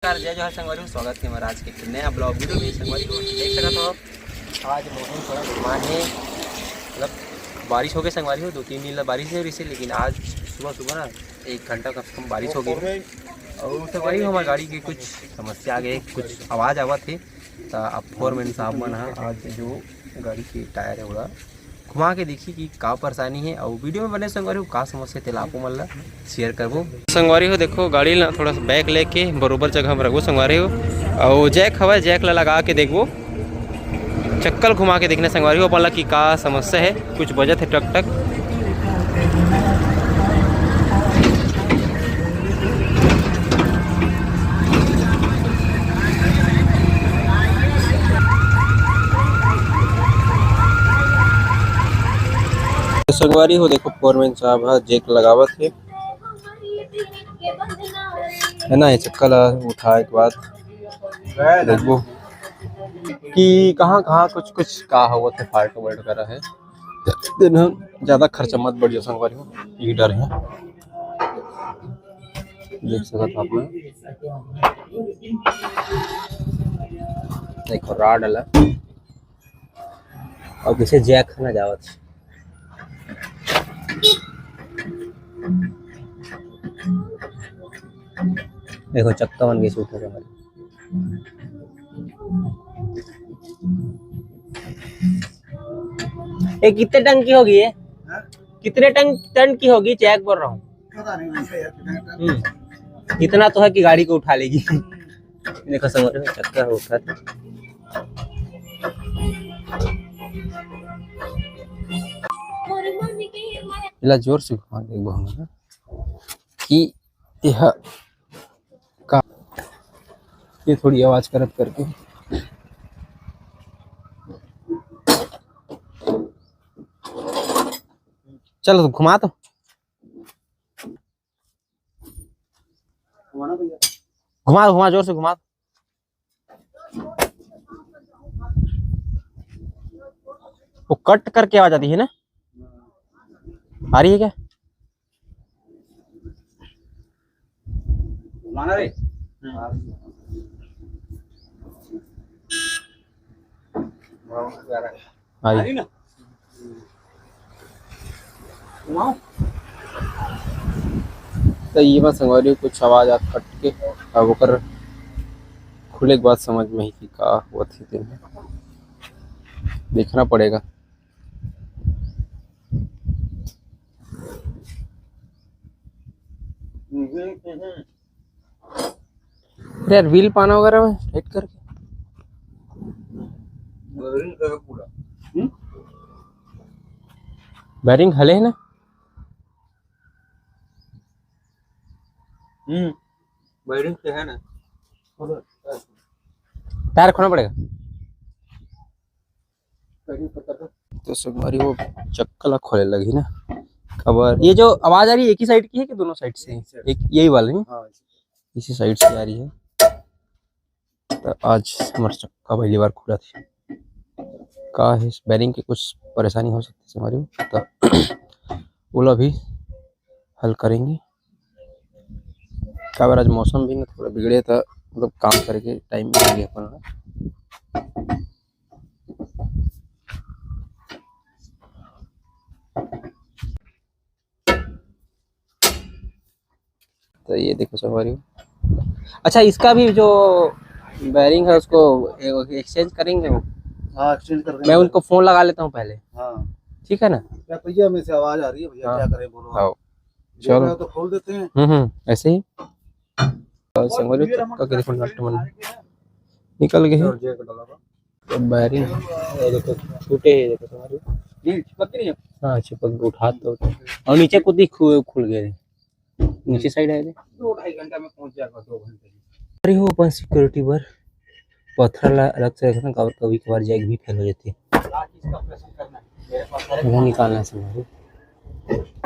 जय जोहार संगवारी, स्वागत है हमारा आज के एक नया ब्लॉग वीडियो में। संगवारी को देख सकते हो आज मौसम थोड़ा बेमान है, मतलब बारिश हो गई संगवारी हो। 2-3 दिन बारिश है इसे, लेकिन आज सुबह ना 1 घंटा कम से कम बारिश हो गई। और संगवारी हमारी गाड़ी की कुछ समस्या आ गई, कुछ आवाज़ आवत है। तो अब फोरमैन साहब मन आज जो गाड़ी के टायर है वो घुमा के देखी कि का परेशानी है। और वीडियो में बने संगवारी हो का समस्या तेल आपको मन ला शेयर करबो। संगवारी हो देखो गाड़ी ला थोड़ा सा बैक लेके बरोबर जगह में रखो संगवारी हो। और जैक हवा जैक ला लगा के देखो, चक्कर घुमा के देखने संगवारी हो अपन ला कि का समस्या है। कुछ बजट है टक टक। संगवारी हो देखो फोरमैन साहब जैक लगावत है ना। ये चक्कर उठाए के बाद देखो कि कहाँ कहाँ कुछ कुछ का हुआ थे, फाल्ट वर्ट करा है। दिन ज़्यादा खर्चा मत बढ़ जाओ संगवारी हो, ये डर है। देख सकते आप में देखो राड अला और पीछे जैक ना जावत। देखो चक्का बन गई सूट हमारी। ये कितने टन की होगी ये? कितने टन की होगी चेक बोल रहा हूँ। इतना तो है कि गाड़ी को उठा लेगी। देखो समझ में चक्का उठा इला जोर से घुमा देखो हम कि यह का ये थोड़ी आवाज करत करके चलो घुमा तो घुमा जोर से घुमा। वो कट करके आवाज आती है ना, आ रही है क्या? घुमाना रे आ रही ना। तो ये बात संगवारी कुछ आवाज आ कट के अब ओकर खुले के बाद समझ में ही कि का हुआ थी। देखना पड़ेगा। यार व्हील पाना वगैरह में हिट करके बैरिंग हले है ना। बैरिंग से है ना, टायर खोलना पड़ेगा। तो संगवारी वो चक्कर खोले लगी ना खबर। ये जो आवाज आ रही है एक ही साइड की है कि दोनों साइड से? एक यही वाला है। हाँ, इसी साइड से आ रही है। तो आज हमारा चक्का पहली बार खुला थी का है। बैरिंग की कुछ परेशानी हो सकती है हमारी, तो वो भी हल करेंगे। क्या आज मौसम भी ना थोड़ा बिगड़े था, मतलब काम करके टाइम मिल गया अपन। तो ये देखो सवारी। अच्छा इसका भी जो बैरिंग है उसको एक्सचेंज करेंगे वो? हाँ एक्सचेंज कर देंगे। मैं उनको फोन लगा लेता हूँ पहले। हाँ ठीक है ना। क्या भैया में से आवाज आ रही है भैया? हाँ। क्या करें बोलो। हाँ चलो तो खोल देते हैं। ऐसे ही संगवारी चक्का के देखो नट मन निकल गए हैं। तो बैरिंग देखो छूटे है, देखो तुम्हारी चिपक नहीं है। हाँ चिपक उठा तो और नीचे खुद ही खुल गए नीचे साइड है। 2-2.5 घंटा में पहुंच जाएगा, 2 घंटे। अरे हो अपन सिक्योरिटी पर पत्थर अलग से रखना, कभी कभार जैक भी फेल हो जाती है। वो निकालना है हमारे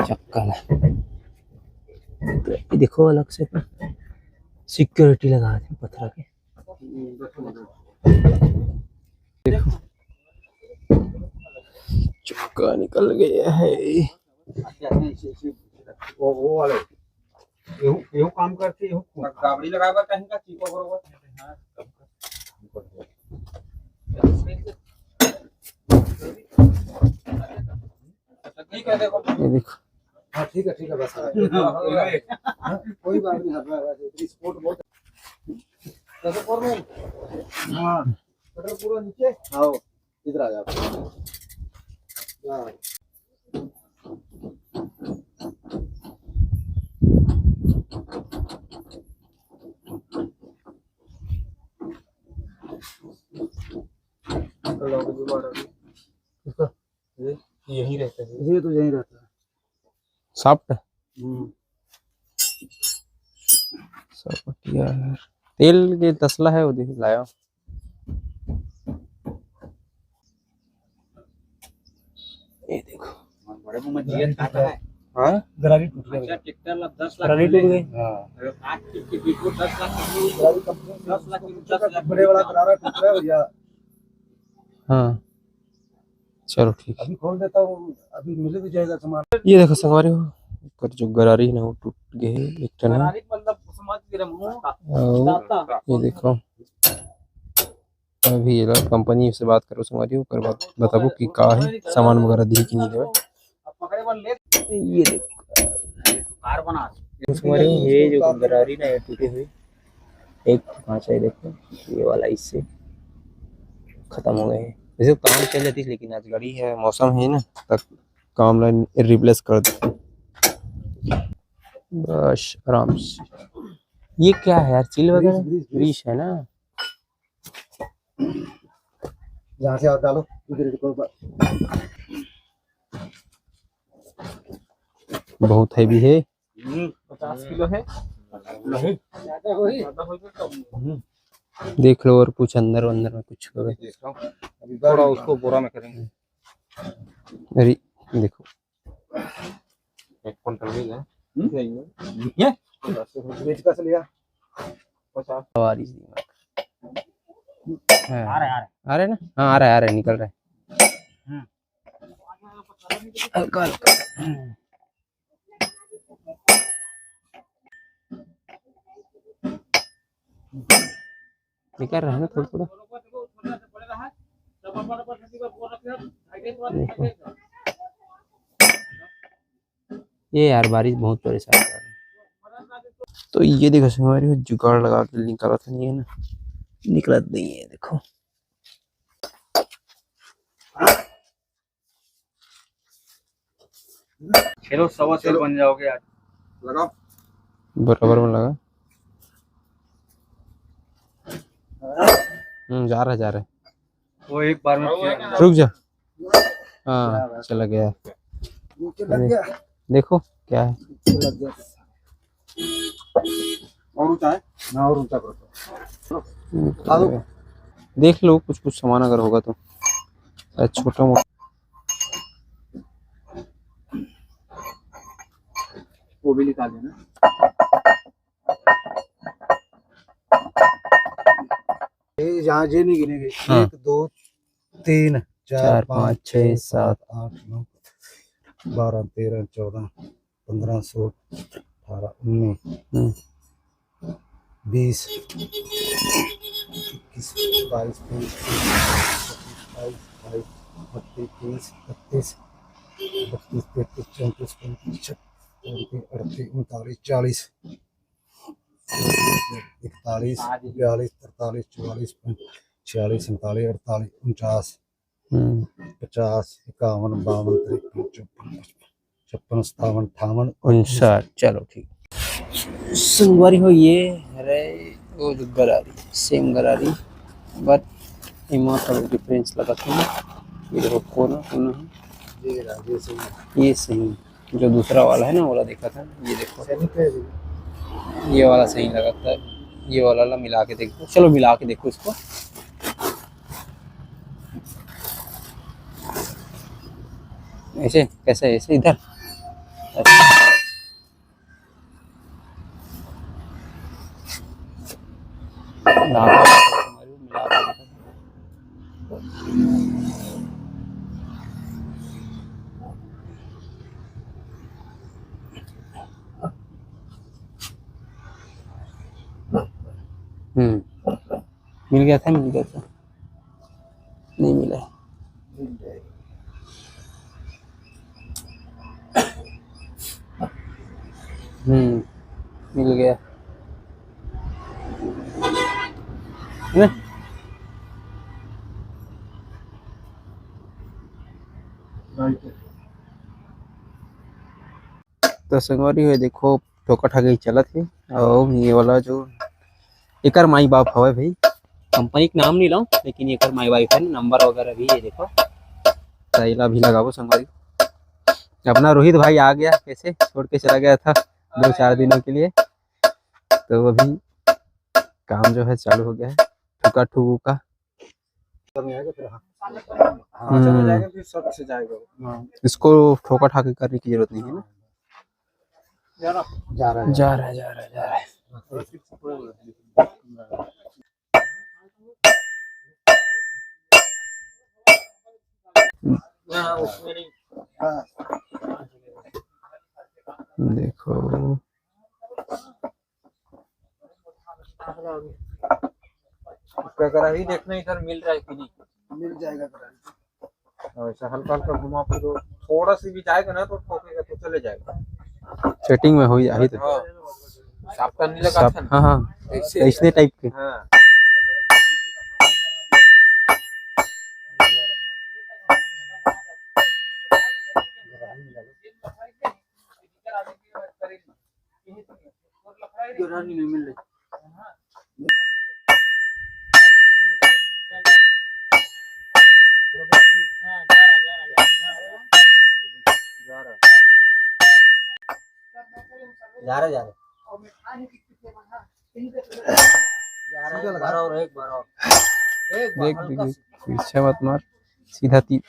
चक्का में। तो ये देखो अलग से सिक्योरिटी लगा दी पत्थर के। देखो चक्का निकल गया है। वो वाले એવું કામ કરતી એવું ગાબડી લગાવવા કहीं का चीको बरोबर ठीक है देखो ये देखो हाँ ठीक है बस कोई बात नहीं है स्पोर्ट बहुत कैसे फॉर्मल हाँ कटर पूरा नीचे आओ इधर आ जाओ हाँ यही रहता है ये तो यही रहता है सॉफ्ट सब बढ़िया है। तेल के तसला है वो देख लाया ये देखो बड़े मुंह में जीएन खाता है हाँ गरारी टूट गई अच्छा ट्रैक्टर ला 10 लाख गरारी टूट गई हाँ 8 की बीटो 10 लाख की गरारी कंपनी 10 लाख बड़े वाला गरारा टूट रहा है भैया हाँ चलो ठीक अभी खोल देता हूँ अभी मिल भी जाएगा सामान ये देखो संगवारी हो कर जो गरारी है ना वो टूट गए एक टन है। गरारी मतलब समझ के मुंह और दाता ये देखो अभी ये लोग कंपनी से बात करो संगवारी हो कर बात बताबो कि का है सामान वगैरह दी कि नहीं देवे अब पकड़े वाले ले ये देखो कार बना संगवारी हो ये जो गरारी ना ये टूटे हुए एक कांच है देखो ये वाला इससे खत्म हो गए हैं वैसे तो काम चल जाती है लेकिन आज गाड़ी है मौसम है ना तक काम लाइन रिप्लेस कर दो बस आराम से ये क्या है यार चिल वगैरह ग्रीस है ना जहाँ से आप डालो इधर बहुत हैवी है 50 किलो है ज्यादा होई देख लो और कुछ अंदर अंदर में कुछ होगा देख रहा हूँ अभी थोड़ा उसको बोरा में करेंगे अरे देखो 1 क्विंटल भी है बेच का से लिया 50 सवारी आ रहा है आ रहे ना हाँ आ रहा है निकल रहा है हल्का हल्का निकल रहा है ना थोड़ा थोड़ा देखो ये यार बारिश बहुत परेशान कर रही है तो ये देखो संगवारी जुगाड़ लगा के निकाला था नहीं है ना निकला नहीं है देखो चलो 1.25 बन जाओगे आज लगाओ बराबर में लगा जा रहा है वो एक बार में रुक जा हाँ चला गया नीचे लग गया देखो क्या है नीचे लग गया और ऊंचा है ना और ऊंचा करो देख लो कुछ कुछ सामान अगर होगा तो छोटा मोटा वो भी निकाल देना ये जहाँ जे नहीं गिनेंगे हाँ। 1 2 3 4 5 6 7 8 9 12 13 14 15 16 18 19 20 21 22 23 24 25 30 32 33 34 35 38 39 40 41 42 43 44 46 47 48 49 50 51 52 53 54 56 57 58 चलो ठीक संगवारी हो ये अरे वो जो गरारी सेम गरारी बट इमा थोड़ा डिफरेंस लगा था ये देखो कोना कोना ये सही जो दूसरा वाला है ना वाला देखा था ये देखो ये वाला सही लगा था ये वाला मिला के देखो चलो मिला के देखो इसको ऐसे कैसे ऐसे इधर मिल गया था नहीं मिला है। मिल जाएगा। मिल गया है? तो संगवारी हुए देखो ठोका ठाके चला थे और ये वाला जो एकर माई बाप हवे भाई, कंपनी के नाम नहीं लाऊं लेकिन एकर माई बाप है, नंबर वगैरह भी ये देखो। तैला भी लगाओ संगवारी। अपना रोहित भाई आ गया, कैसे छोड़ के चला गया था 2-4 दिनों के लिए, तो अभी काम जो है चालू हो गया है ठुका ठुकू का। फिर सब से जाएगा। इसको ठोका ठाके करने की जरूरत नहीं है ना। जा रहा है। देखो उसका कराही देखना इधर मिल रहा है कि नहीं। मिल जाएगा। ऐसा हल्का हल्का घुमा फिर थोड़ा सी भी जाएगा ना तो ठोकेगा तो चले जाएगा। सेटिंग में हो जाही तो साफ करने लगा था ना। हाँ ऐसे टाइप के। हाँ नहीं मिल रही। जा रहा देख पीछे मत मार, सीधा तीर।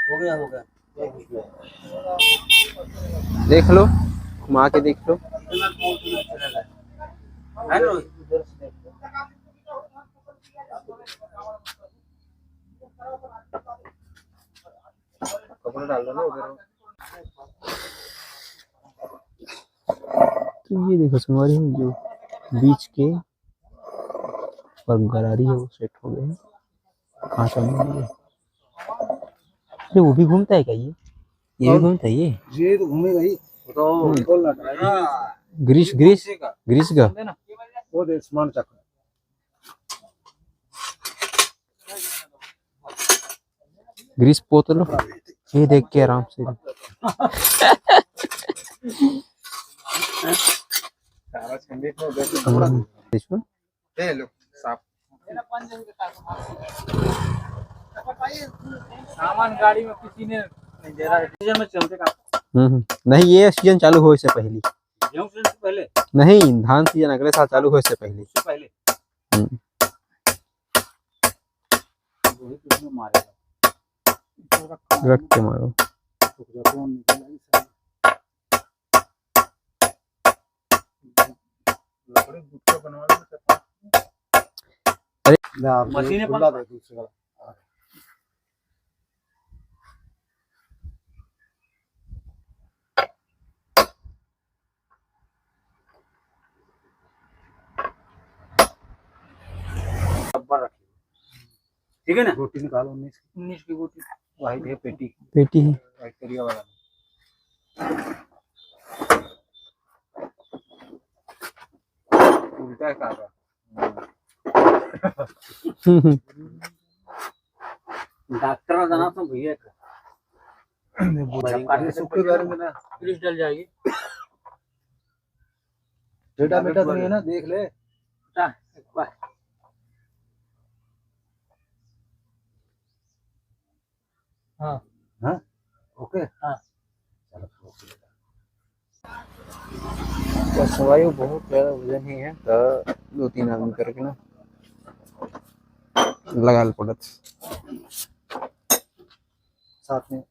हो गया। देख लो, घुमा के देख लो। कपड़ा डाल दो ना उधर। तो ये देखो संगवारी जो बीच के पर गरारी है वो सेट हो गए हैं। कांचा में अरे वो भी घूमता है क्या ये भी घूमता है ये तो घूमेगा ही। तो ग्रीस का वो दे स्मार्ट चक्र। ग्रीस पोत लो, ये देख के आराम से। सारा संदेश में उधर लो साफ सामान गाड़ी में किसी ने नहीं दे रहा है। सीजन में चलते का नहीं, ये सीजन चालू हो इससे पहले। गेहूं सीजन से पहले नहीं, धान सीजन अगले साल चालू हो इससे पहले। मारेगा रख के मारो। मशीन खुला दे दूसरे वाला। ठीक है ना। रोटी निकालो 19 की रोटी वाहिद है पेटी है बैक्टीरिया वाला। उल्टा है काका। डॉक्टर जाना तो भैया सूखे बारे में ना पुलिस डल जाएगी। बेटा तो नहीं है ना, देख ले। हाँ हाँ ओके हाँ। तो सवाई बहुत ज्यादा वजन ही है, तो 2-3 आदमी करके ना लगा पड़त साथ में।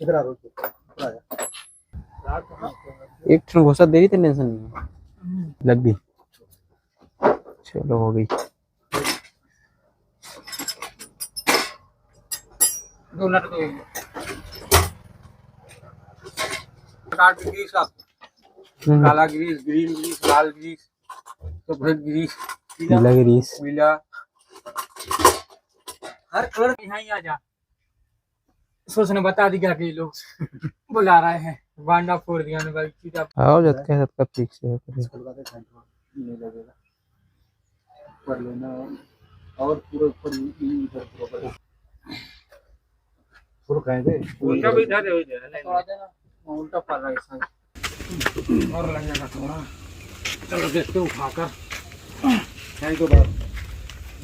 इधर आ रोटी एक ठन घोसा दे रही थी, टेंशन नहीं लग गई। चलो हो गई। काट के साफ काला ग्रीस, ग्रीन ग्रीस, लाल ग्रीस, सफेद ग्रीस, पीला ग्रीस। पीला, हर कलर यहाँ ही आ जा। सोचने बता दिया कि लोग बुला रहे हैं, बांडा फोड़ दिया ने भाई सीधा। आओ जत के सबका फिक्स है नहीं लगेगा कर लेना और पूरे ऊपर इधर पूरा पूरा कह दे उल्टा भी इधर हो जाए थोड़ा देना, उल्टा पड़ रहा है इसमें और लग जाएगा थोड़ा। चलो देखते उठाकर है तो बात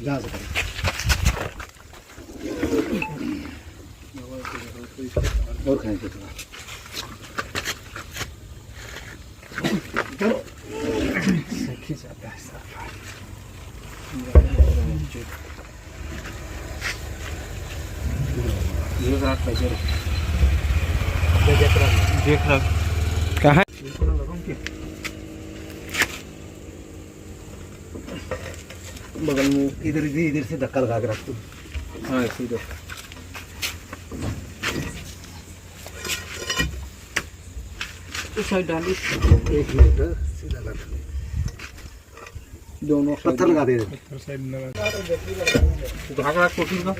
जहाँ से करें और खाएंगे थोड़ा देख रहा कहाँ बगल में इधर से धक्का लगा के रख दो। हाँ सीधे इस साइड डाली, एक मिनट सीधा लगा दोनों पत्थर लगा दे झागड़ा कोटी का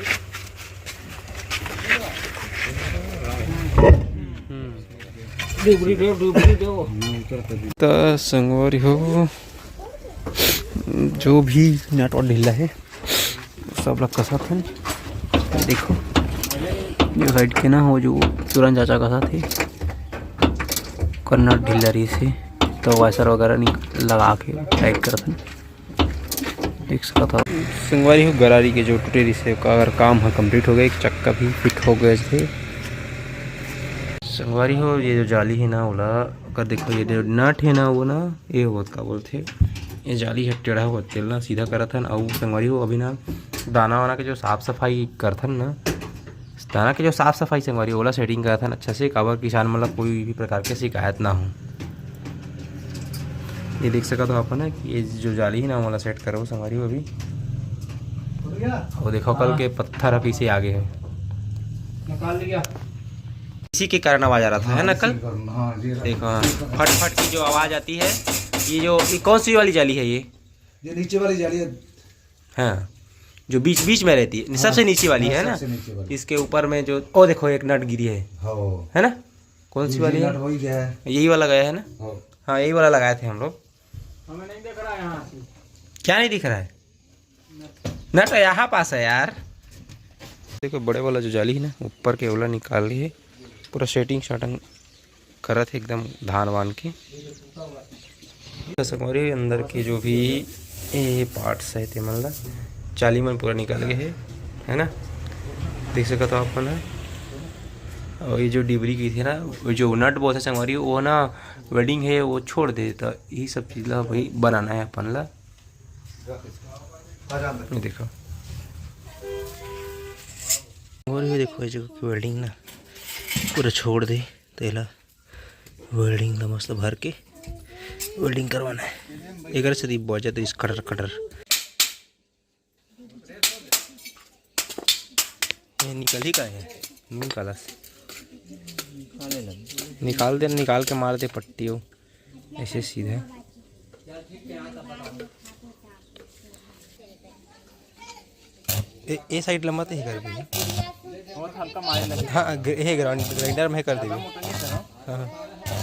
डूबरी दो। तो संगवारी हो जो भी नट और ढीला है सब लोग कसा थे। देखो जो साइड के ना हो जो तुरंत चाचा कसा थे करना ढीला रही से तो वाइसर वगैरह नहीं लगा के टाइट कर थे। देख सकता था संगवारी हो गरारी के जो टूटे रिसे का अगर काम है कंप्लीट हो गया, एक चक्का भी फिट हो गए थे। संगवारी हो ये जो जाली है ना ओला अगर देखो ये जो नट है ना वो ना ये बहुत का बोलते ये जाली है टेढ़ा हो तेलना सीधा करत हन। और संगवारी हो अभी ना दाना वाना के जो साफ सफाई करथन ना, दाना के जो साफ सफाई संगवारी ओला सेटिंग करत हन अच्छा से, काबर किसान मतलब कोई भी प्रकार के शिकायत ना हो। ये देख सकते हो अपन है कि ये जो जाली है ना वाला सेट करो संगवारी हो अभी। और देखो कल के पत्थर कैसे आगे है, निकाल लिया इसी के कारण आवाज आ रहा था है ना कल। हाँ देखो फट फट की जो आवाज आती है ये कौन सी वाली जाली है ये नीचे वाली जाली है। हाँ जो बीच बीच में रहती है सबसे नीचे वाली है ना, इसके ऊपर में जो ओ देखो एक नट गिरी है ना, कौन सी वाली है यही वाला गया है ना। हाँ यही वाला लगाए थे हम लोग। हमें नहीं दिख रहा है यहाँ से, क्या नहीं दिख रहा है नट यहाँ पास है यार। देखो बड़े वाला जो जाली है ना ऊपर के वाला निकाल ली है, पूरा सेटिंग शाटिंग करत है एकदम धान वान के संगवारी अंदर के जो भी ये पार्ट्स है ते मतलब चाली मन पूरा निकल गए है ना, देख सकते हो अपन। और ये जो डिबरी की थी ना वो जो नट बोलते संगवारी वो ना वेल्डिंग है वो छोड़ दे, तो यही सब चीज़ ला भाई बनाना है अपन ला। ये देखो और ये देखो ये जो वेल्डिंग ना पूरा छोड़ दे तेला वेल्डिंग ला मस्त भर के वेल्डिंग करवाना है। एक से दी बहुत जाते इस कटर कटर ये निकल ही का है निकाला निकाल दे, निकाल के मार दे पट्टी हो ऐसे सीधे। ए साइड लंबा तो ही कर भी हाँ ये ग्राइंडर में कर देबे। हाँ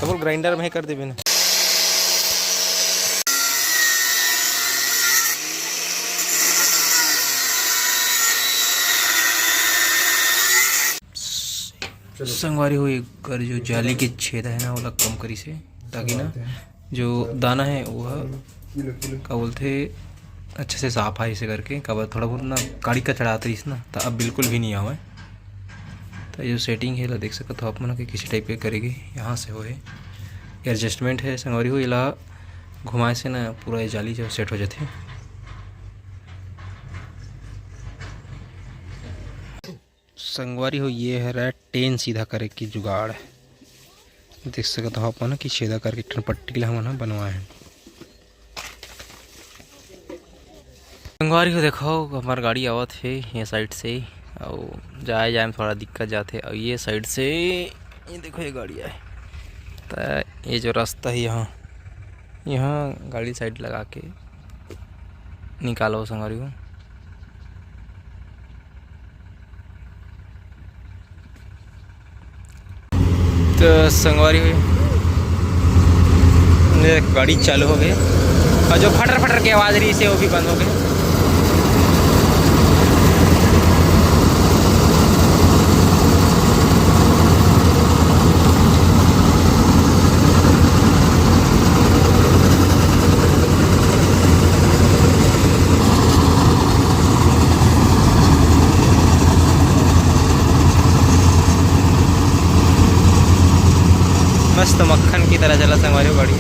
सब ग्राइंडर में कर देबे ना। संगवारी हुई कर जो जाली के छेद है ना वो कम करी से, ताकि ना जो दाना है वो क्या बोलते अच्छे से साफ है इसे करके कब थोड़ा बहुत ना गाड़ी का चढ़ाते रही ना तो अब बिल्कुल भी नहीं आवे। तो ये जो सेटिंग है ला देख सकते हो आप मन के किसी टाइप के करेगी यहाँ से हो है एडजस्टमेंट है संगवारी हो ला घुमाए से ना पूरा ये जाली जो सेट हो जाती है। संगवारी हो ये है रहा टेन सीधा करे की जुगाड़ है, देख सकते हो अपन कि छेदा करके टन पट्टी ला हम बनवाए हैं। संगवारी हो देखो हमार गाड़ी आवत है ये साइड से और जाए में थोड़ा दिक्कत जाते और ये साइड से ये देखो ये गाड़ी आए तो ये जो रास्ता है यहाँ यहाँ गाड़ी साइड लगा के निकालो संगवारी को। तो संगवारी गाड़ी चालू हो गई और जो फटर फटर की आवाज़ रही से वो भी बंद हो गई। मस्त मक्खन की तरह चला संगवारी गाड़ी।